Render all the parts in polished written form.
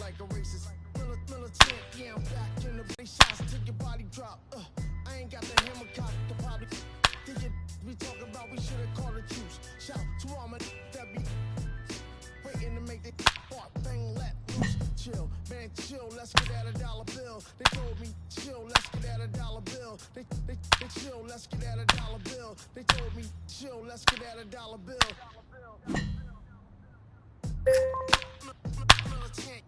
like a racist. Militant, yeah, I'm back in the base shots till your body drop. I ain't got the hammer cock to probably think it. We talk about we should have called a truce. Shout to all my that be waiting to make the part thing let loose. Chill, man, chill, let's get at $1 bill. They told me chill, let's get at $1 bill. They chill, let's get at $1 bill. They told me chill, let's get at $1 bill. Militant.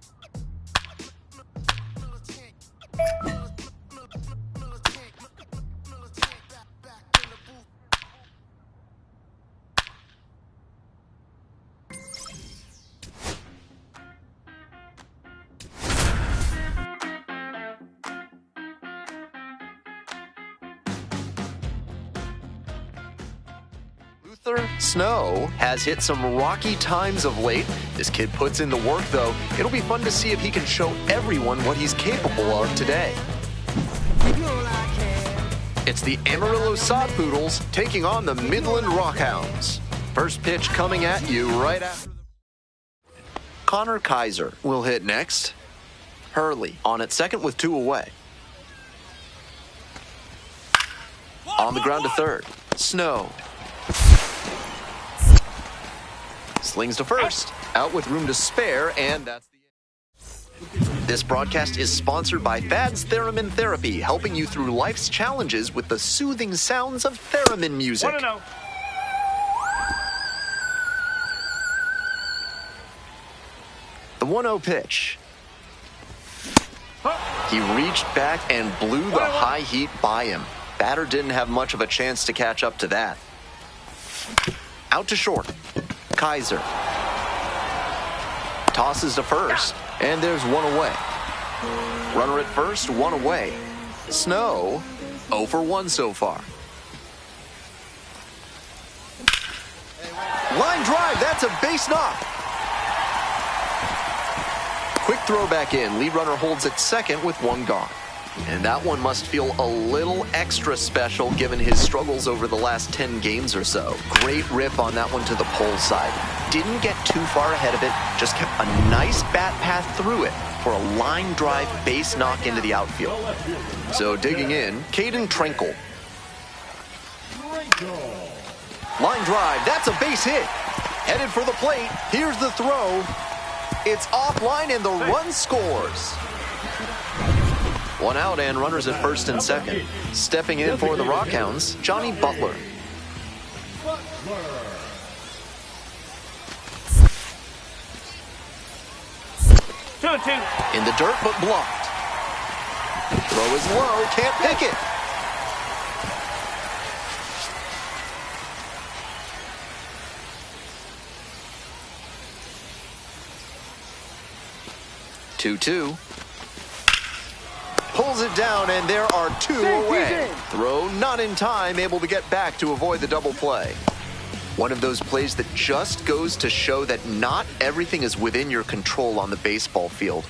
Back in the booth. Luther Snow has hit some rocky times of late. This kid puts in the work, though. It'll be fun to see if he can show everyone what he's capable of today. It's the Amarillo Sod Poodles taking on the Midland Rockhounds. First pitch coming at you right after Connor Kaiser will hit next. Hurley on at second with 2 away. On the ground to third. Snow slings to first, out with room to spare, and that's the end. This broadcast is sponsored by Thad's Theremin Therapy, helping you through life's challenges with the soothing sounds of theremin music. 1-0. The 1-0 pitch. He reached back and blew the high heat by him. Batter didn't have much of a chance to catch up to that. Out to short. Kaiser tosses to first, and there's 1 away. Runner at first, 1 away. Snow, 0 for 1 so far. Line drive, that's a base knock. Quick throw back in. Lead runner holds at second with 1 gone. And that one must feel a little extra special given his struggles over the last 10 games or so. Great rip on that one to the pole side. Didn't get too far ahead of it, just kept a nice bat path through it for a line drive base knock into the outfield. So digging in, Caden Trenkle. Line drive, that's a base hit. Headed for the plate, here's the throw. It's offline and the run scores. 1 out and runners at first and second. Stepping in for the Rockhounds, Johnny Butler. 2-2. In the dirt but blocked. Throw is low, can't pick it. Two. Pulls it down, and there are 2 away. Throw not in time, able to get back to avoid the double play. One of those plays that just goes to show that not everything is within your control on the baseball field.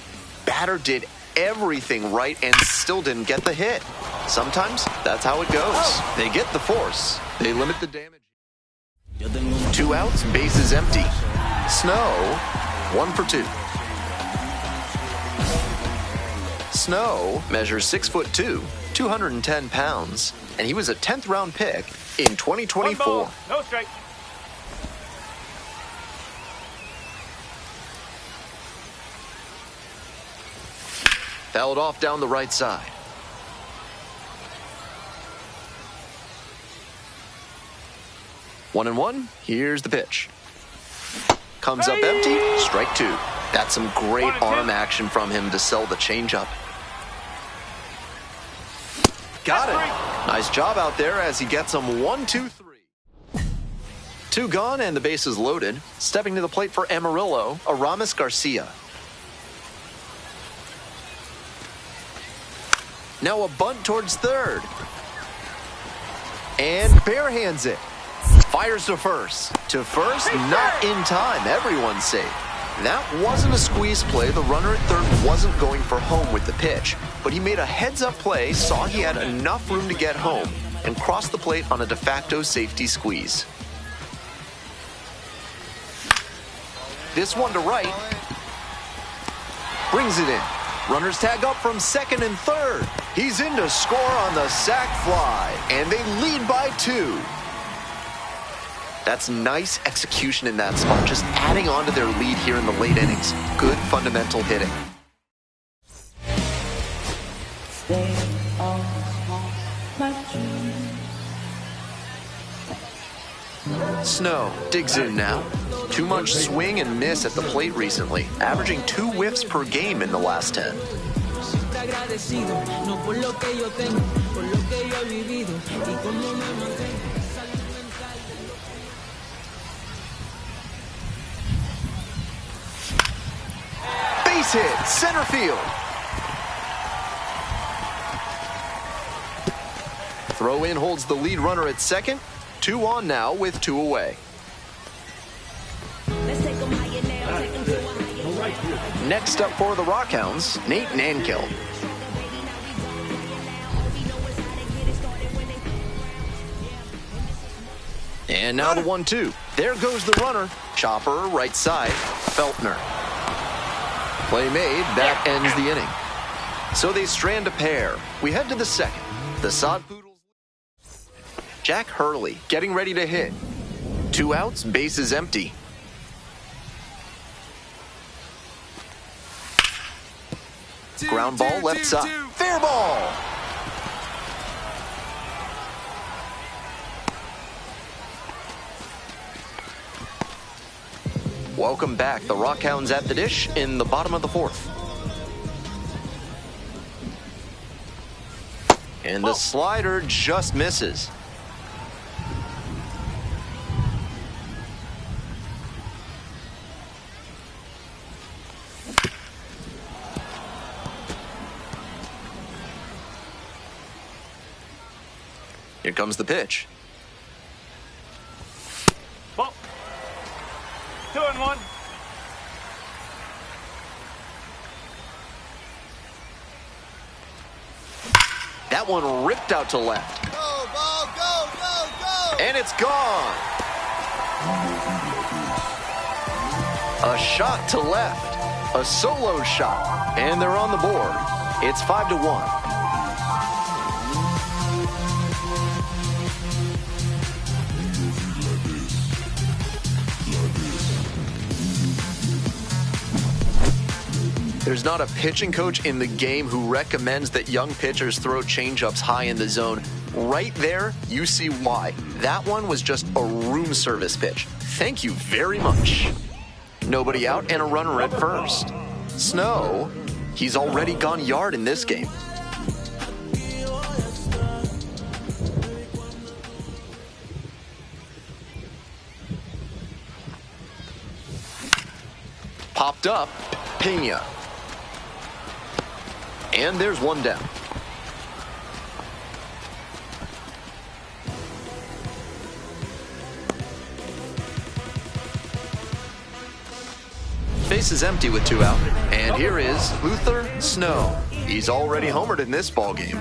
Batter did everything right and still didn't get the hit. Sometimes that's how it goes. They get the force. They limit the damage. 2 outs, bases empty. Snow, 1 for 2. Snow measures 6'2", 210 pounds, and he was a 10th round pick in 2024. No strike. Fouled off down the right side. One and one. Here's the pitch. Comes up empty. Strike 2. That's some great arm action from him to sell the changeup. Got it. Nice job out there as he gets him 1, 2, 3. 2 gone and the base is loaded. Stepping to the plate for Amarillo, Aramis Garcia. Now a bunt towards third. And barehands it. Fires to first. To first, not in time. Everyone's safe. That wasn't a squeeze play. The runner at third wasn't going for home with the pitch, but he made a heads-up play, saw he had enough room to get home, and crossed the plate on a de facto safety squeeze. This one to right. brings it in. Runners tag up from second and third. He's in to score on the sac fly, and they lead by 2. That's nice execution in that spot, just adding on to their lead here in the late innings. Good fundamental hitting. Snow digs in now. Too much swing and miss at the plate recently, averaging 2 whiffs per game in the last 10. Base hit, center field. Throw in holds the lead runner at second. 2 on now with 2 away. Next up for the Rockhounds, Nate Nankill. And now the 1-2. There goes the runner. Chopper, right side. Feltner. Play made. That ends the inning. So they strand a pair. We head to the second. The Sod Poodles. Jack Hurley getting ready to hit. 2 outs, bases empty. Ground ball left side. Fair ball. Welcome back. The Rockhounds at the dish in the bottom of the 4th. And the slider just misses. Here comes the pitch. Ball. 2-1. That one ripped out to left. Go, ball, go, go, go! And it's gone. A shot to left. A solo shot. And they're on the board. It's 5-1. There's not a pitching coach in the game who recommends that young pitchers throw changeups high in the zone. Right there, you see why. That one was just a room service pitch. Thank you very much. Nobody out and a runner at first. Snow, he's already gone yard in this game. Popped up, Pena. And there's one down. Base is empty with 2 out. And here is Luther Snow. He's already homered in this ballgame.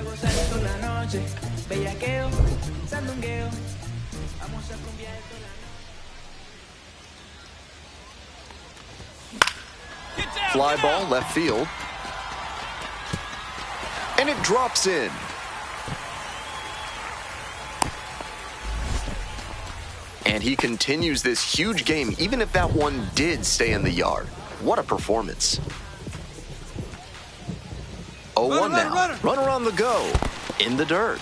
Fly ball left field. And it drops in. And he continues this huge game, even if that one did stay in the yard. What a performance. 0-1 now. Runner on the go. In the dirt.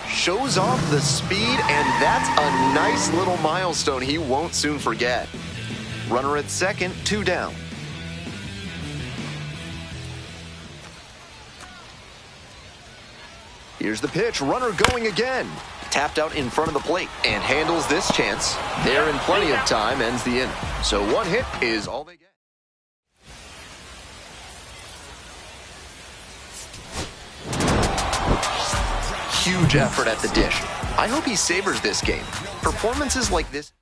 Shows off the speed, and that's a nice little milestone he won't soon forget. Runner at second, 2 down. Here's the pitch, runner going again. Tapped out in front of the plate and handles this chance. There in plenty of time, ends the inning. So 1 hit is all they get. Huge effort at the dish. I hope he savors this game. Performances like this.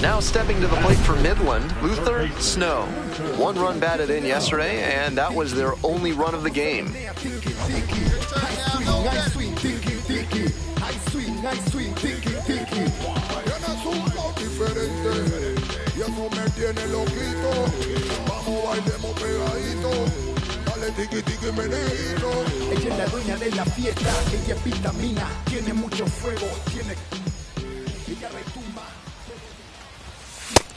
Now stepping to the plate for Midland, Luther Snow. 1 run batted in yesterday, and that was their only run of the game. tiki. High swing, tiki, tiki. Tienes un flow diferente. Y eso me tiene loquito. Vamos, bailemos pegadito. Dale tiki, tiki, meneíto. Ella es la dueña de la fiesta. Ella es vitamina. Tiene mucho fuego. Ella retumba.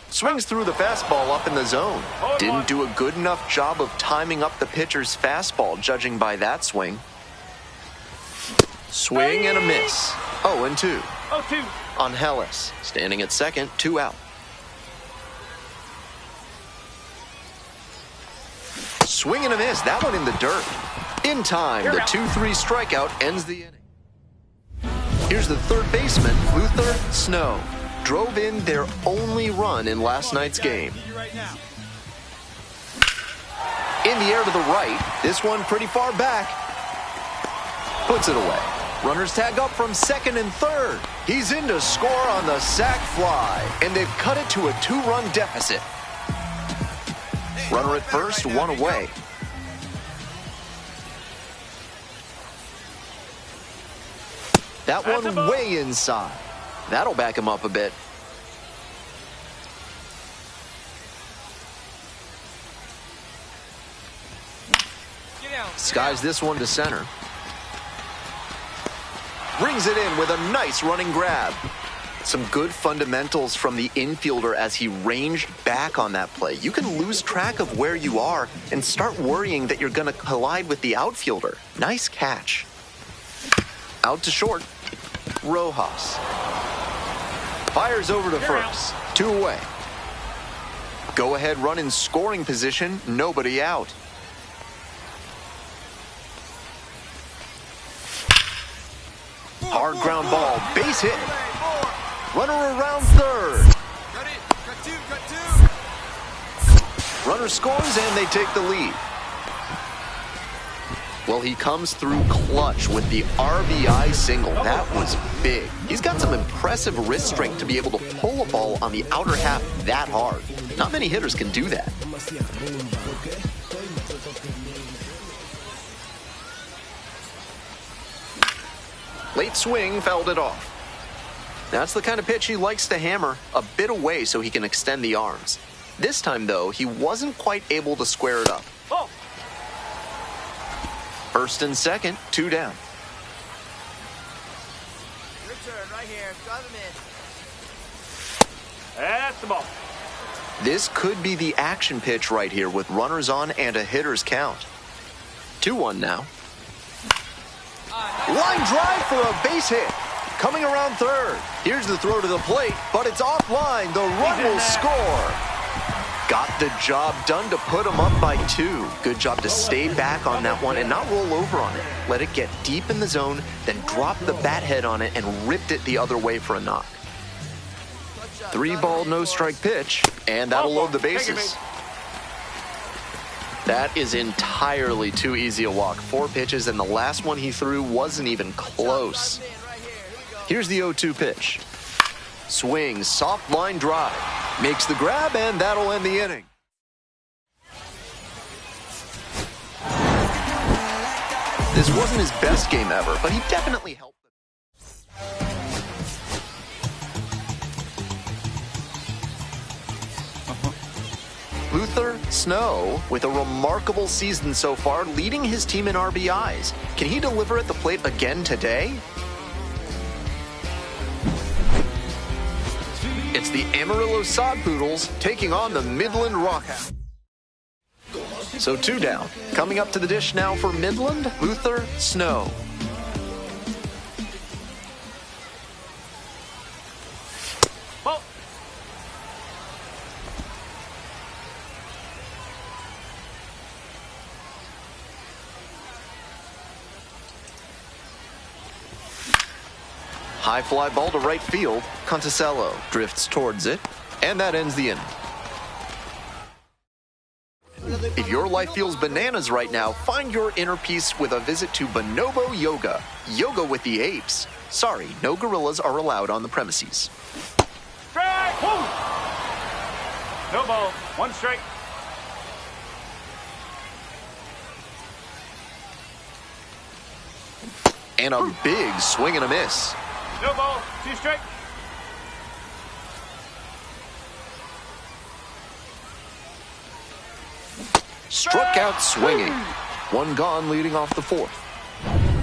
Swings through the fastball up in the zone. Didn't do a good enough job of timing up the pitcher's fastball, judging by that swing. Swing and a miss. 0-2. 0-2. On Hellis. Standing at second, 2 out. Swing and a miss. That one in the dirt. In time, the 2-3 strikeout ends the inning. Here's the third baseman, Luther Snow. Drove in their only run in last night's game. In the air to the right. This one pretty far back. Puts it away. Runners tag up from second and third. He's in to score on the sac fly, and they've cut it to a 2-run deficit. Runner at first, 1 away. That one way inside. That'll back him up a bit. Skies this one to center. Brings it in with a nice running grab. Some good fundamentals from the infielder as he ranged back on that play. You can lose track of where you are and start worrying that you're going to collide with the outfielder. Nice catch. Out to short. Rojas. Fires over to first. 2 away. Go ahead run in scoring position. Nobody out. Hard ground ball. Base hit. Runner around third. Runner scores and they take the lead. Well, he comes through clutch with the RBI single. That was big. He's got some impressive wrist strength to be able to pull a ball on the outer half that hard. Not many hitters can do that. Late swing fouled it off. That's the kind of pitch he likes to hammer a bit away so he can extend the arms. This time, though, he wasn't quite able to square it up. Oh. First and second, 2 down. Your turn right here. Drive him in. That's the ball. This could be the action pitch right here with runners on and a hitter's count. 2-1 now. Line drive for a base hit. Coming around third. Here's the throw to the plate, but it's offline. The run will score. Got the job done to put him up by 2. Good job to stay back on that one and not roll over on it. Let it get deep in the zone, then drop the bat head on it and ripped it the other way for a knock. 3-ball, no-strike pitch, and that'll load the bases. That is entirely too easy a walk. 4 pitches, and the last one he threw wasn't even close. Here's the 0-2 pitch. Swings, soft line drive. Makes the grab, and that'll end the inning. This wasn't his best game ever, but he definitely helped. Luther Snow, with a remarkable season so far, leading his team in RBIs. Can he deliver at the plate again today? It's the Amarillo Sod Poodles taking on the Midland Rockhounds. So 2 down. Coming up to the dish now for Midland, Luther Snow. Ball. High fly ball to right field. Conticello drifts towards it, and that ends the inning. If your life feels bananas right now, find your inner peace with a visit to Bonobo Yoga. Yoga with the apes. Sorry, no gorillas are allowed on the premises. Strike! Woo! No ball. 1 strike. And a big swing and a miss. No ball. 2 strike. Struck out swinging. 1 gone leading off the 4th.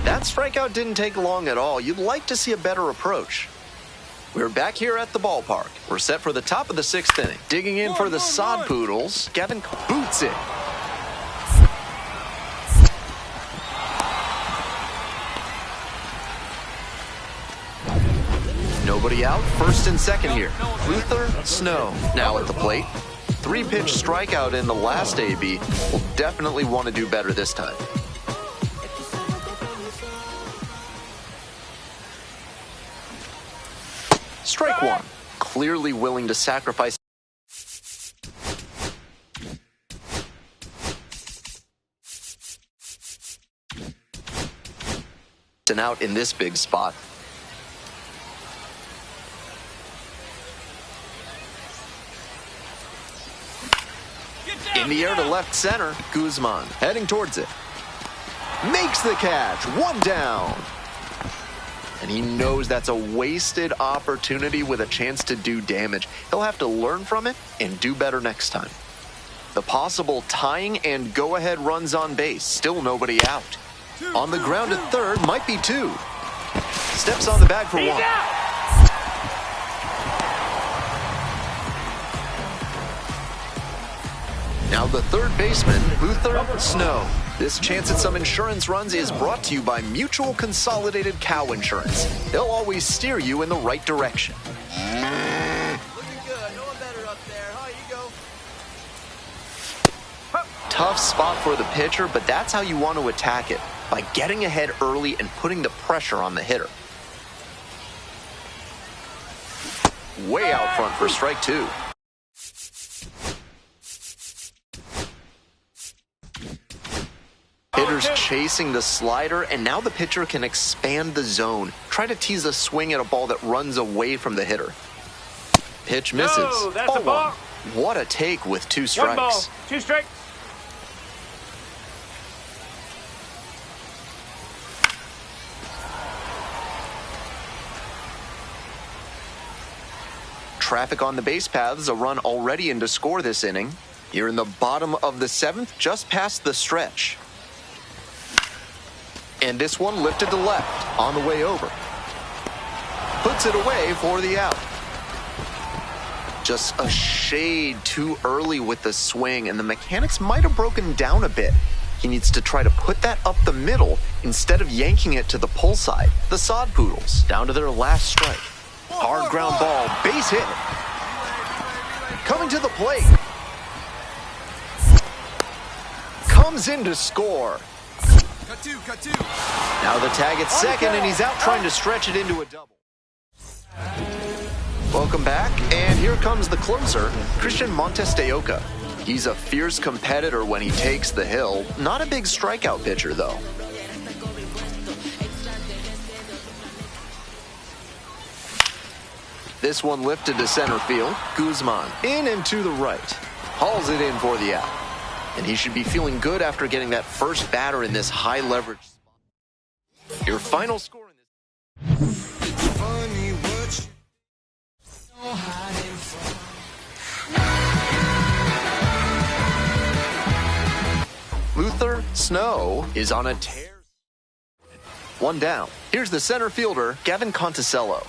That strikeout didn't take long at all. You'd like to see a better approach. We're back here at the ballpark. We're set for the top of the 6th inning. Digging in for the Sod Poodles, Gavin boots it. Nobody out, 1st and 2nd here. Luther Snow now at the plate. 3-pitch strikeout in the last AB. Will definitely want to do better this time. Strike 1. Clearly willing to sacrifice an out in this big spot. In the air to left center, Guzman heading towards it. Makes the catch, 1 down. And he knows that's a wasted opportunity with a chance to do damage. He'll have to learn from it and do better next time. The possible tying and go-ahead runs on base, still nobody out. On the ground at 3rd, might be 2. Steps on the bag for 1. Now the 3rd baseman, Luther Snow. This chance at some insurance runs is brought to you by Mutual Consolidated Cow Insurance. They'll always steer you in the right direction. Looking good. No one better up there. Huh, you go. Tough spot for the pitcher, but that's how you want to attack it, by getting ahead early and putting the pressure on the hitter. Way out front for strike 2. Hitters chasing the slider, and now the pitcher can expand the zone. Try to tease a swing at a ball that runs away from the hitter. Pitch misses. No, that's a ball. 1. What a take with 2 strikes. 1 ball, 2 strikes. Traffic on the base paths, a run already in to score this inning. Here in the bottom of the 7th, just past the stretch. And this one lifted to left, on the way over. Puts it away for the out. Just a shade too early with the swing, and the mechanics might have broken down a bit. He needs to try to put that up the middle instead of yanking it to the pull side. The Sod Poodles, down to their last strike. Hard ground ball, base hit. Coming to the plate. Comes in to score. Cut 2. Now the tag at 2nd, and he's out trying to stretch it into a double. Welcome back, and here comes the closer, Christian Montes de Oca. He's a fierce competitor when he takes the hill. Not a big strikeout pitcher, though. This one lifted to center field. Guzman in and to the right. Hauls it in for the out. And he should be feeling good after getting that first batter in this high leverage spot. Your final score in this. Luther Snow is on a tear. 1 down. Here's the center fielder, Gavin Conticello.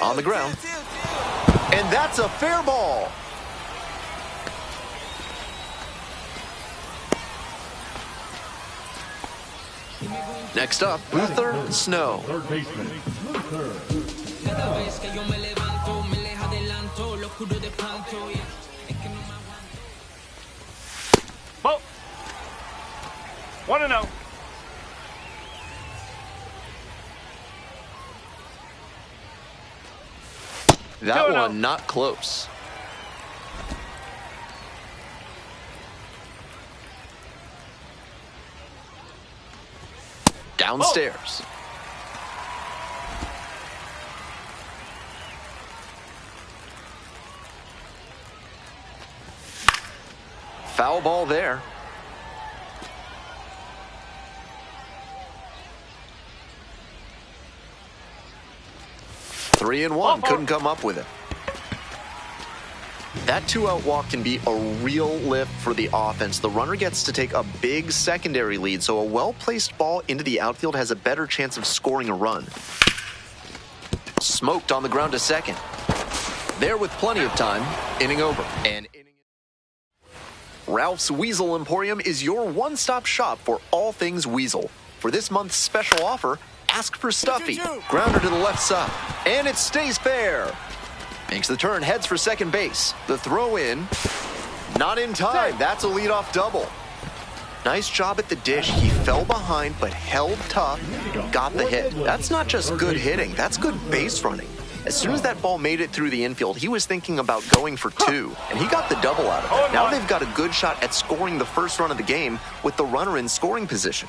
On the ground. And that's a fair ball. Next up, Luther Snow. Third baseman, Luther. Ball. 1-0. That 2-0. one not close. Downstairs. Foul ball there. 3-1, couldn't come up with it. That two-out walk can be a real lift for the offense. The runner gets to take a big secondary lead, so a well-placed ball into the outfield has a better chance of scoring a run. Smoked on the ground to second. There with plenty of time, inning over. And Ralph's Weasel Emporium is your one-stop shop for all things weasel. For this month's special offer, ask for Stuffy. Grounder to the left side. And it stays fair. Makes the turn, heads for second base. The throw in, not in time. That's a leadoff double. Nice job at the dish. He fell behind but held tough, got the hit. That's not just good hitting, that's good base running. As soon as that ball made it through the infield, he was thinking about going for two, and he got the double out of it. Now they've got a good shot at scoring the first run of the game with the runner in scoring position.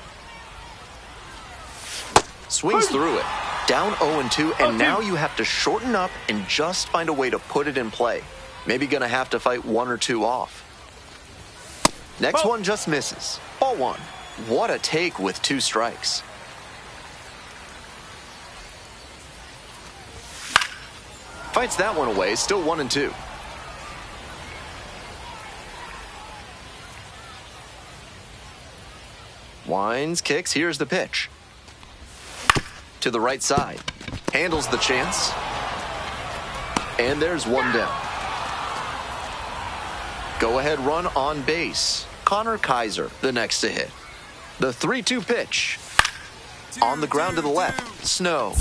Swings through it. Down 0-2, and now you have to shorten up and just find a way to put it in play. Maybe gonna have to fight one or two off. Next one just misses. Ball one. What a take with 2 strikes. Fights that one away, still 1-2. Winds, kicks, here's the pitch. To the right side. Handles the chance. And there's one down. Go-ahead run on base. Connor Kaiser, the next to hit. The 3-2 pitch. On the ground to the left. Snow.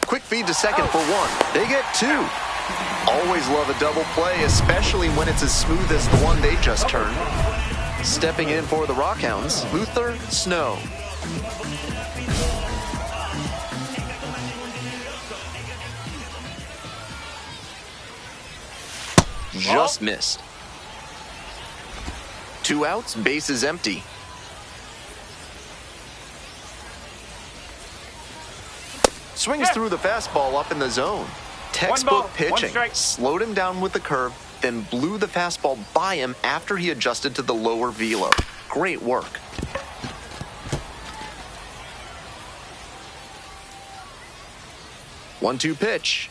Quick feed to second for one. They get 2. Always love a double play, especially when it's as smooth as the one they just turned. Stepping in for the Rockhounds, Luther Snow. Just missed. 2 outs, base is empty. Swings through the fastball up in the zone. Textbook pitching. Slowed him down with the curve, then blew the fastball by him after he adjusted to the lower velo. Great work. One-two pitch.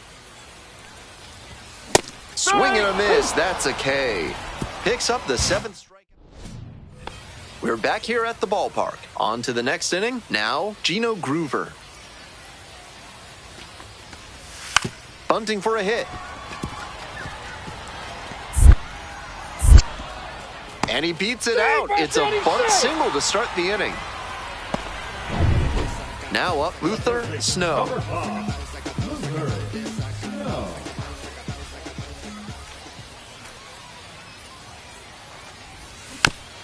Swing and a miss. That's a K. Picks up the 7th strikeout. We're back here at the ballpark. On to the next inning. Now, Gino Groover. Bunting for a hit. And he beats it out. It's a bunt single to start the inning. Now up, Luther Snow.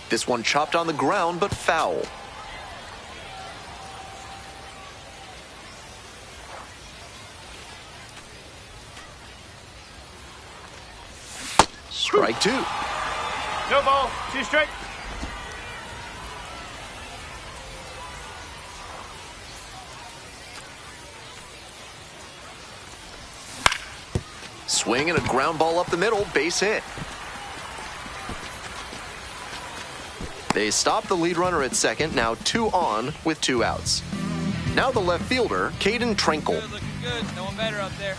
This one chopped on the ground, but foul. Strike 2. No ball, 2 strike. Swing and a ground ball up the middle, base hit. They stop the lead runner at second, now 2 on with 2 outs. Now the left fielder, Caden Trenkle. Looking good, no one better up there.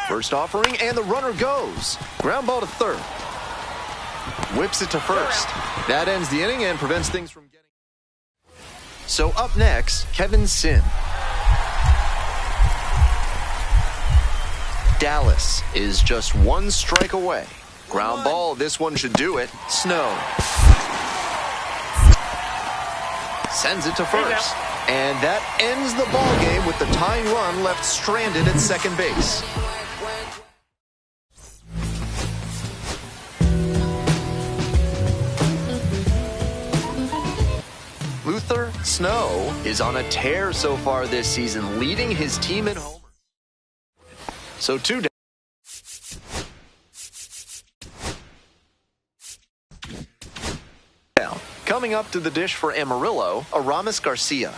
First offering, and the runner goes. Ground ball to third. Whips it to first. That ends the inning and prevents things from getting... So up next, Kevin Sin. Dallas is just 1 strike away. Ground ball, this one should do it. Snow. Sends it to first. And that ends the ball game with the tying run left stranded at second base. Luther Snow is on a tear so far this season, leading his team in homers. So 2 down. Coming up to the dish for Amarillo, Aramis Garcia.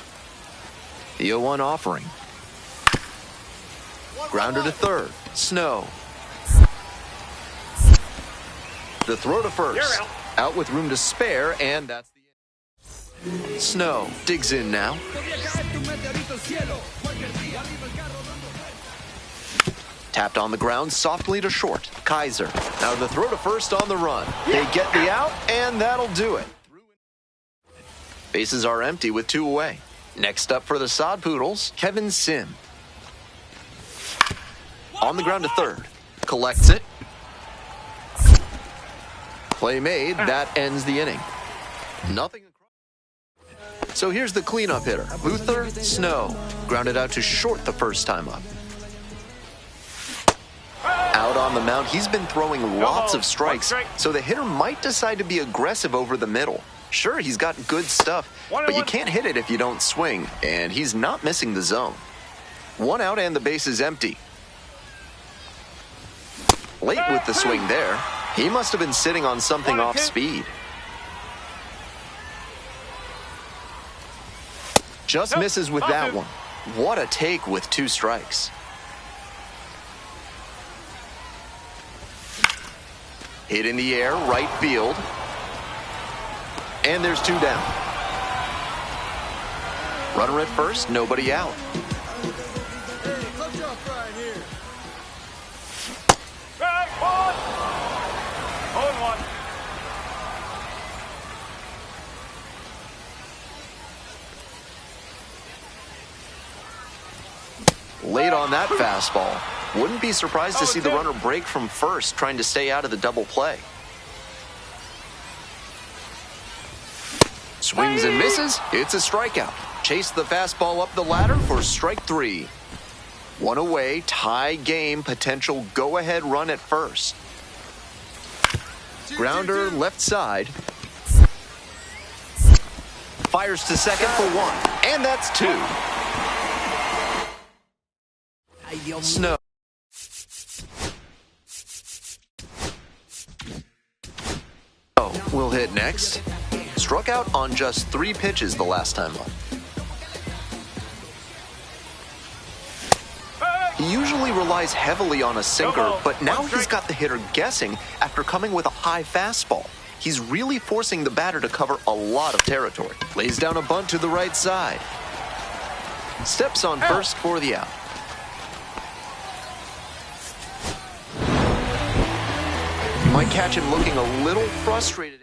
The 0-1 offering. Grounder to third. Snow. The throw to first. Out with room to spare, and that's the end. Snow digs in now. Tapped on the ground softly to short. Kaiser. Now the throw to first on the run. They get the out, and that'll do it. Bases are empty with 2 away. Next up for the Sod Poodles, Kevin Sim. On the ground to third. Collects it. Play made. That ends the inning. Nothing. So here's the cleanup hitter. Luther Snow. Grounded out to short the first time up. Out on the mound, he's been throwing lots of strikes, so the hitter might decide to be aggressive over the middle. Sure, he's got good stuff, but you can't hit it if you don't swing, and he's not missing the zone. 1 out and the base is empty. Late with the swing there. He must have been sitting on something off speed. Just misses with that one. What a take with 2 strikes. Hit in the air, right field. And there's 2 down. Runner at first, nobody out. Late on that fastball. Wouldn't be surprised to see the runner break from first, trying to stay out of the double play. Swings and misses. It's a strikeout. Chase the fastball up the ladder for strike 3. 1 away, tie game, potential go-ahead run at first. Grounder left side. Fires to second for 1. And that's 2. Snow. Will hit next. Struck out on just 3 pitches the last time up. He usually relies heavily on a sinker, but now he's got the hitter guessing after coming with a high fastball. He's really forcing the batter to cover a lot of territory. Lays down a bunt to the right side. Steps on first for the out. You might catch him looking a little frustrated.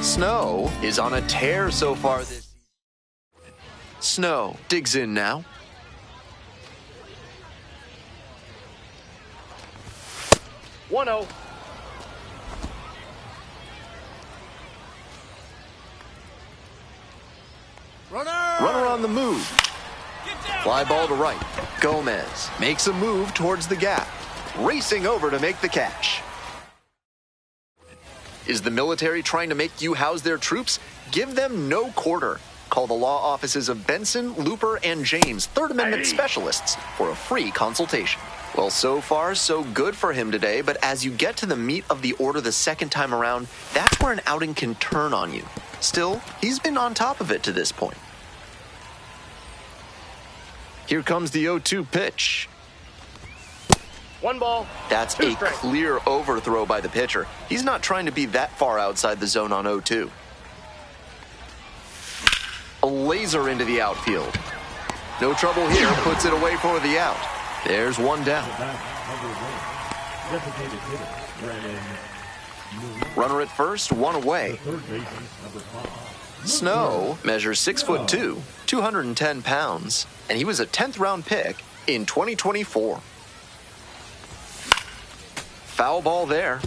Snow is on a tear so far this season. Snow digs in now. Runner On the move. Fly ball to right. Gomez makes a move towards the gap. Racing over to make the catch. Is the military trying to make you house their troops? Give them no quarter. Call the law offices of Benson, Looper, and James, Third Amendment specialists, for a free consultation. Well, so far, so good for him today, but as you get to the meat of the order the second time around, that's where an outing can turn on you. Still, he's been on top of it to this point. Here comes the 0-2 pitch. 1 ball. That's a clear overthrow by the pitcher. He's not trying to be that far outside the zone on 0-2. A laser into the outfield. No trouble here, puts it away for the out. There's 1 down. Runner at first, 1 away. Snow measures 6'2", 210 pounds, and he was a 10th round pick in 2024. Foul ball there.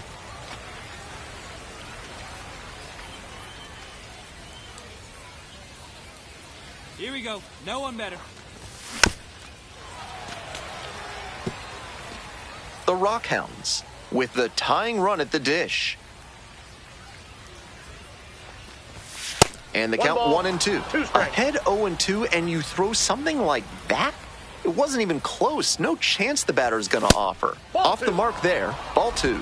Here we go. No one better. the Rockhounds, with the tying run at the dish. And the count 1-2. Ahead 0-2, and you throw something like that? It wasn't even close. No chance the batter's going to offer. Off the mark there. Ball 2.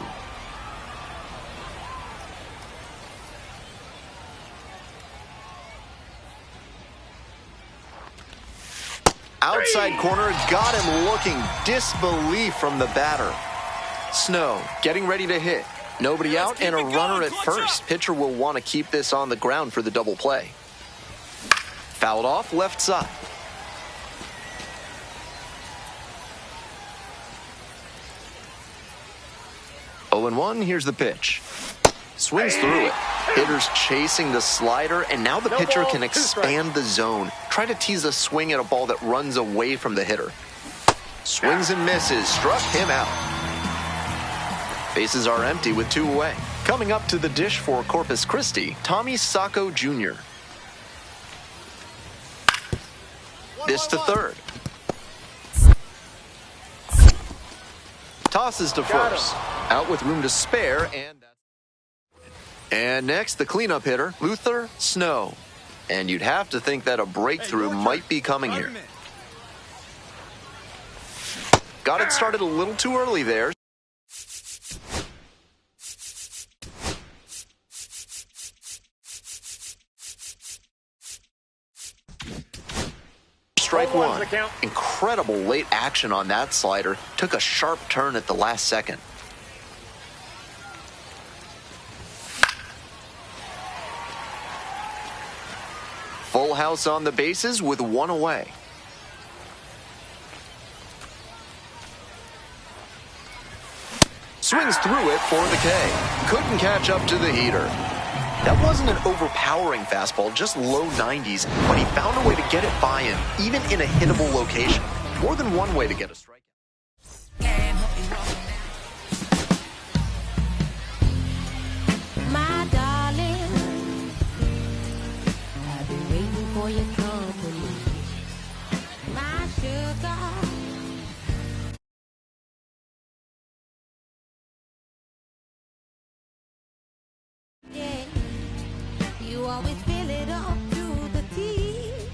Outside corner, got him looking. Disbelief from the batter. Snow getting ready to hit. Nobody out and a runner at first. Pitcher will want to keep this on the ground for the double play. Fouled off left side. Oh and 1, here's the pitch. Swings through it. Hitters chasing the slider, and now the pitcher can expand the zone. Try to tease a swing at a ball that runs away from the hitter. Swings and misses. Struck him out. Bases are empty with 2 away. Coming up to the dish for Corpus Christi, Tommy Sacco Jr. This to third. Tosses to first. Out with room to spare, and next, the cleanup hitter, Luther Snow. And you'd have to think that a breakthrough might be coming here. Got it started a little too early there. Strike 1. Incredible late action on that slider. Took a sharp turn at the last second. Full house on the bases with 1 away. Swings through it for the K. Couldn't catch up to the heater. That wasn't an overpowering fastball, just low 90s, but he found a way to get it by him, even in a hittable location. More than one way to get a strikeout. My darling, I've been waiting for your company. My sugar. You always fill it up to the teeth,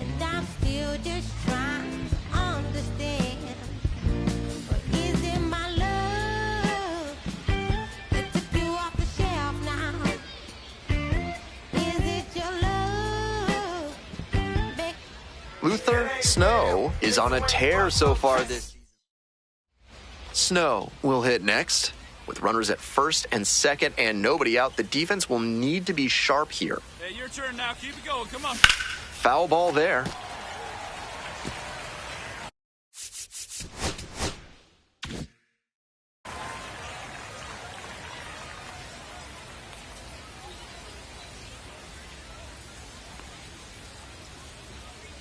and I'm still just trying to understand. Or is it my love that took you off the shelf now? Is it your love? Luther Snow is on a tear so far this season. Snow will hit next. With runners at first and second and nobody out, the defense will need to be sharp here. Hey, your turn now. Keep it going. Come on. Foul ball there.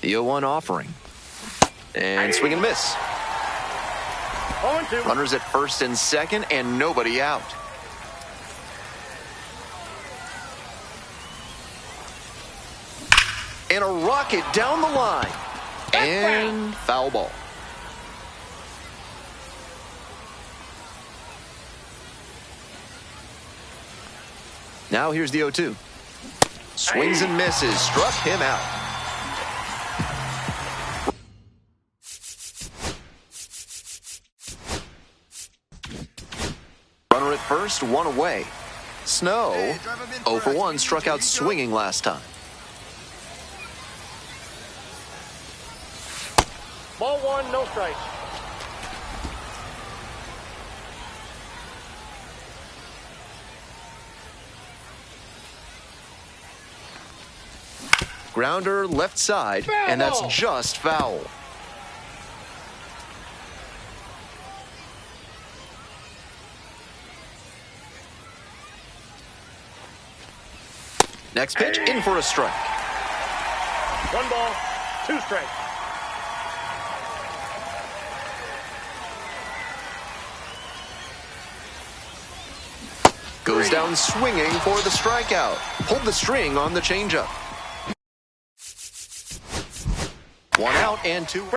The 0-1 offering. And swing and miss. Runners at first and second and nobody out. And a rocket down the line. And foul ball. Now here's the 0-2. Swings and misses. Struck him out. Runner at first, 1 away. Snow, 0 for 1, struck out swinging last time. Ball 1, no strikes. Grounder left side, and that's just foul. Next pitch, in for a strike. 1 ball, 2 strikes. Goes down swinging for the strikeout. Pulled the string on the changeup. 1 out and 2.